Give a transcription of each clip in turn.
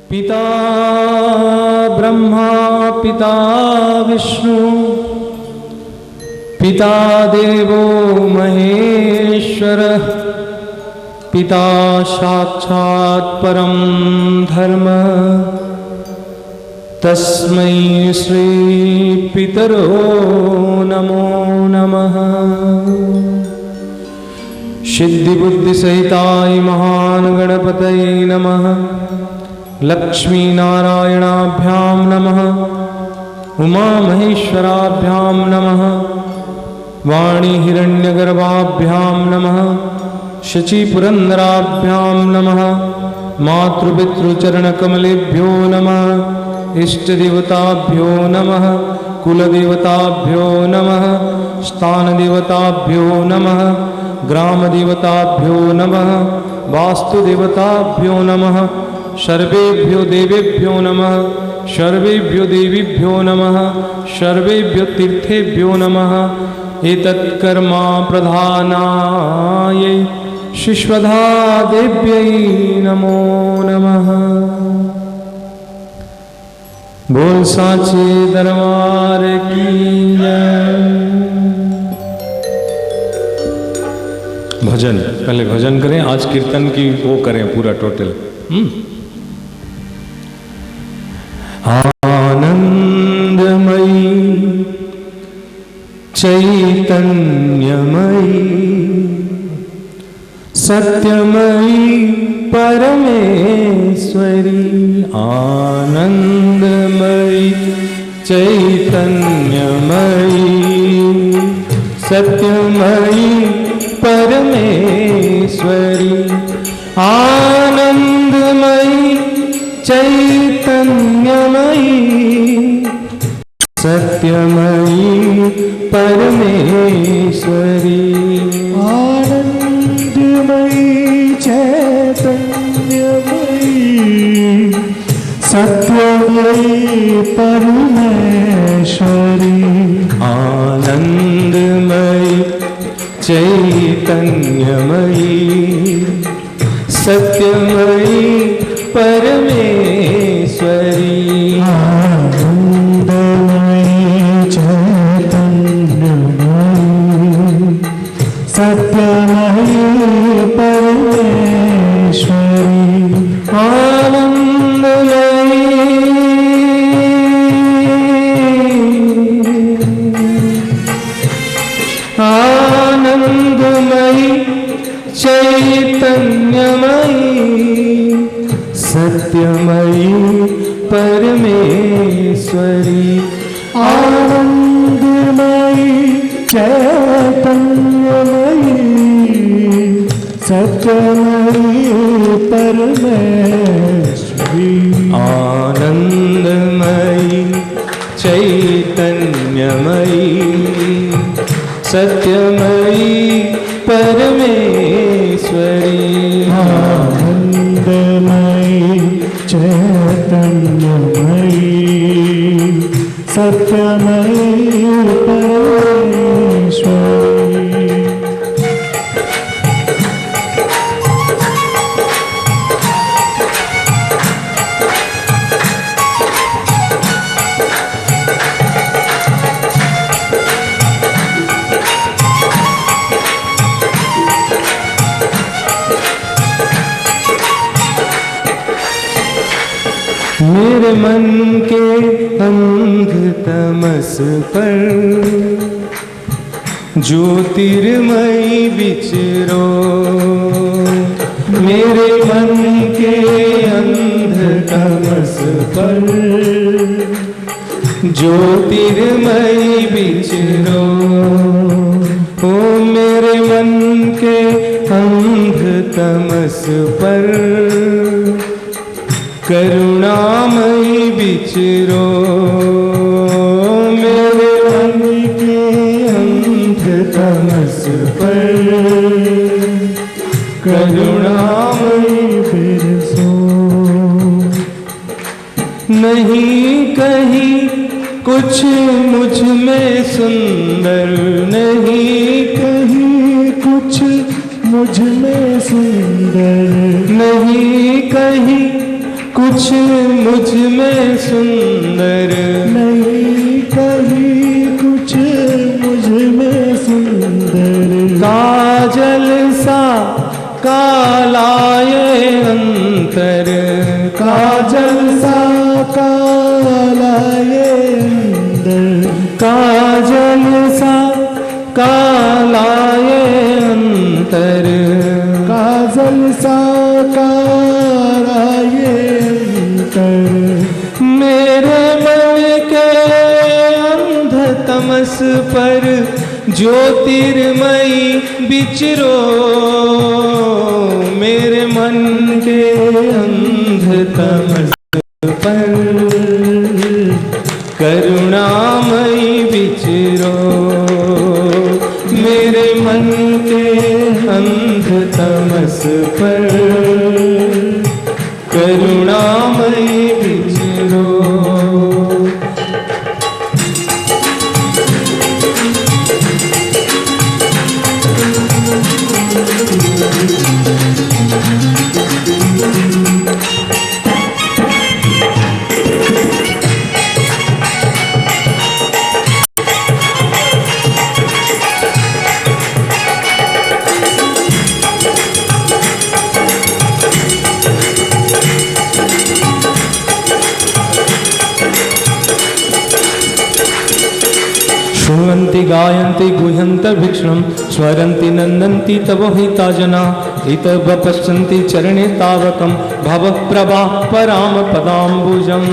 पिता ब्रह्मा पिता विष्णु पिता देवो महेश्वर पिता साक्षात् परम धर्म तस्मै श्री पितरो नमो नमः। सिद्धि बुद्धि सहिताय महान गणपतये नमः। लक्ष्मी नारायणाभ्यां नमः। उमा महेश्वराभ्यां नमः। वाणी हिरण्यगर्भाभ्यां नमः। शची पुरंदराभ्यां नमः। मातृपितृचरणकमलेभ्यो नमः। इष्टदेवताभ्यो नमः। कुलदेवताभ्यो नमः। स्थानदेवताभ्यो नमः। ग्रामदेवताभ्यो नमः। वास्तुदेवताभ्यो नमः। सर्वेभ्यो देवेभ्यो नमः। सर्वेभ्यो देवीभ्यो नमः। सर्वेभ्यो तीर्थेभ्यो नमः। एतत्कर्मा प्रधानायै शिश्वधा देव्यै नमो नमः। बोल साचे दरबार की जय। भजन, पहले भजन करें, आज कीर्तन की वो करें पूरा टोटल। आनंदमयी चैतन्यमयी सत्यमयी परमेश्वरी। आनंदमयी चैतन्यमयी सत्यमयी परमेश्वरी। आनंदमयी चैतन्यमयी सत्यमयी परमेश्वरी। आनंदमयी चैतन्यमयी सत्यमयी परमेश्वरी। आनंदमयी चैतन्यमयी सत्यमयी परमेश्वरी। आनंदमयी चैतन्यमयी सत्यमयी परमेश्वरी। आनंदमयी चैतन्यमयी सत्यमयी परमेश्वरी। आनंदमयी चैतन्यमयी सत्यमयी परमेश्वरी। सत्यमयी परमेश्वरी आनंदमयी चैतन्यमयी सत्यमयी परमेश्वरी। मेरे मन के अंध तमस पर ज्योतिर्मयी विचरो। मेरे मन के अंध तमस पर ज्योतिर्मयी विचरो। ओ मेरे मन के अंध तमस पर करुणामयी विचरो। मेरे मन के अंध तमस पर करुणामयी विचरो। नहीं कहीं कुछ मुझ में सुंदर, नहीं कहीं कुछ मुझ में सुंदर, नहीं कहीं कुछ मुझ में सुंदर। नहीं कहीं कुछ मुझ में सुंदर। काजल सा कालाये अंतर, काजल सा कालाये अंदर, काजल सा कालाये अंतर। काजल सा कालाये अंतर। मेरे मन के अंध तमस पर ज्योतिर्मयी विचरो। मेरे मन के अंध तमस पर करुणामयी विचरो। मेरे मन के अंध तमस पर करुणामयी विचरो। शृण्वन्ति गायन्ति गुह्यन्ति भिक्षणं स्वरन्ति नन्दन्ति तव हिता जना। इत पश्यन्ति चरणे तावकं भवप्रभा पराम पदाम्बुजम्।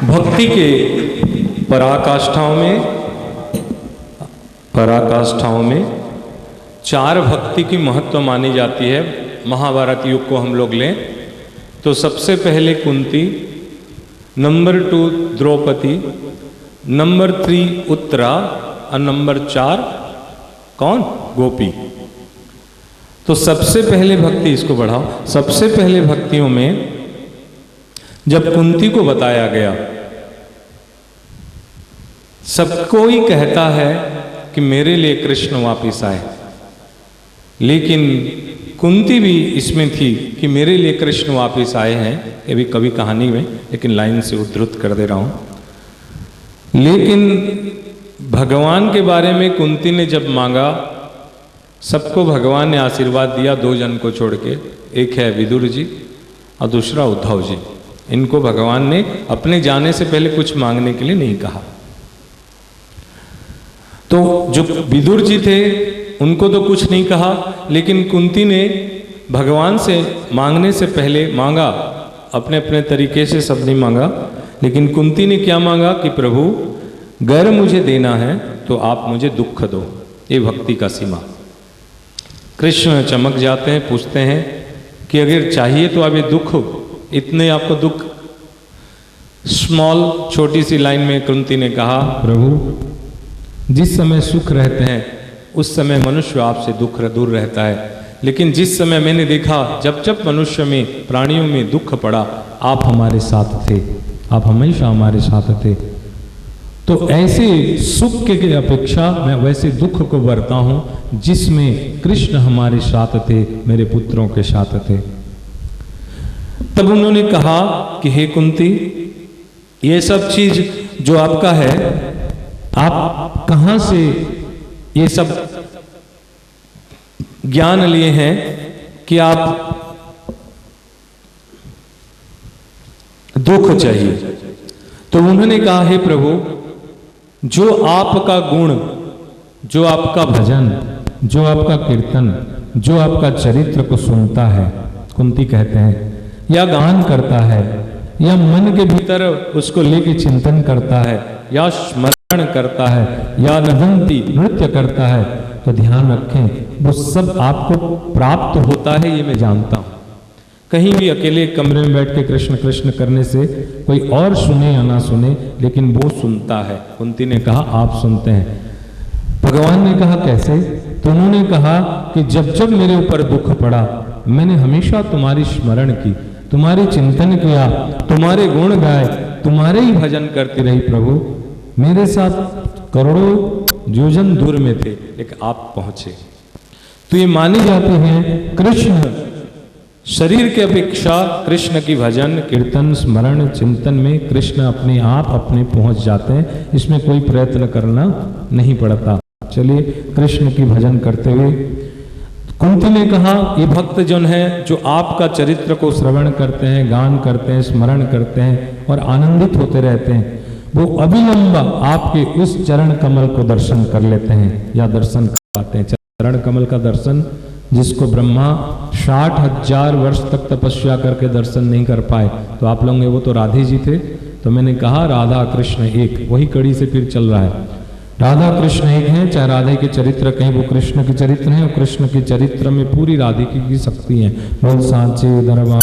भक्ति के पराकाष्ठाओं में चार भक्ति की महत्व मानी जाती है। महाभारत युग को हम लोग लें तो सबसे पहले कुंती, नंबर 2 द्रौपदी, नंबर 3 उत्तरा और नंबर 4 कौन? गोपी। तो सबसे पहले भक्ति, इसको बढ़ाओ, सबसे पहले भक्तियों में जब कुंती को बताया गया, सबको ही कहता है कि मेरे लिए कृष्ण वापिस आए, लेकिन कुंती भी इसमें थी कि मेरे लिए कृष्ण वापिस आए हैं। ये भी कवि कहानी में, लेकिन लाइन से उद्धृत कर दे रहा हूं। लेकिन भगवान के बारे में कुंती ने जब मांगा, सबको भगवान ने आशीर्वाद दिया, 2 जन को छोड़ के। एक है विदुर जी और दूसरा उद्धव जी। इनको भगवान ने अपने जाने से पहले कुछ मांगने के लिए नहीं कहा। तो जो विदुर जी थे उनको तो कुछ नहीं कहा, लेकिन कुंती ने भगवान से मांगने से पहले मांगा, अपने अपने तरीके से सब नहीं मांगा, लेकिन कुंती ने क्या मांगा कि प्रभु गर मुझे देना है तो आप मुझे दुख दो। ये भक्ति का सीमा। कृष्ण चमक जाते हैं, पूछते हैं कि अगर चाहिए तो अब ये दुख, इतने आपको दुख, स्मॉल छोटी सी लाइन में कुंती ने कहा, प्रभु जिस समय सुख रहते हैं उस समय मनुष्य आपसे दुख दूर रहता है, लेकिन जिस समय मैंने देखा जब जब मनुष्य में, प्राणियों में दुख पड़ा, आप हमारे साथ थे, आप हमेशा हमारे साथ थे। तो ऐसे सुख के अपेक्षा मैं वैसे दुख को बरता हूं जिसमें कृष्ण हमारे साथ थे, मेरे पुत्रों के साथ थे। तब उन्होंने कहा कि हे कुंती, ये सब चीज जो आपका है, आप कहां से ये सब ज्ञान लिए हैं कि आप दुख चाहिए? तो उन्होंने कहा, हे प्रभु, जो आपका गुण, जो आपका भजन, जो आपका कीर्तन, जो आपका चरित्र को सुनता है, कुंती कहते हैं, या गान करता है, या मन के भीतर उसको लेके चिंतन करता है, या स्मरण करता है, या नदंती नृत्य करता है, तो ध्यान रखें वो सब आपको प्राप्त होता है, ये मैं जानता हूं। कहीं भी अकेले कमरे में बैठ के कृष्ण कृष्ण करने से कोई और सुने या ना सुने, लेकिन वो सुनता है। कुंती ने कहा, आप सुनते हैं। भगवान ने कहा, कैसे? तो उन्होंने कहा कि जब जब मेरे ऊपर दुख पड़ा, मैंने हमेशा तुम्हारी स्मरण की, तुम्हारी चिंतन किया, तुम्हारे गुण गाए, तुम्हारे ही भजन करती रही। प्रभु मेरे साथ करोड़ों योजन दूर में थे, लेकिन आप पहुंचे। तो ये माने जाते हैं कृष्ण शरीर के अपेक्षा कृष्ण की भजन कीर्तन स्मरण चिंतन में कृष्ण अपने आप अपने पहुंच जाते हैं, इसमें कोई प्रयत्न करना नहीं पड़ता। चलिए कृष्ण की भजन करते हुए कुंती ने कहा, ये भक्त जन है जो आपका चरित्र को श्रवण करते हैं, गान करते हैं, स्मरण करते हैं और आनंदित होते रहते हैं, वो अभिलंब आपके उस चरण कमल को दर्शन कर लेते हैं या दर्शन कर पाते हैं। चरण कमल का दर्शन जिसको ब्रह्मा 60,000 वर्ष तक तपस्या करके दर्शन नहीं कर पाए, तो आप लोग वो तो राधे जी थे। तो मैंने कहा राधा कृष्ण एक, वही कड़ी से फिर चल रहा है। राधा कृष्ण एक हैं, चाहे राधे के चरित्र कहीं वो कृष्ण के चरित्र हैं, और कृष्ण के चरित्र में पूरी राधिका की शक्ति है। बोल सांचे दरबार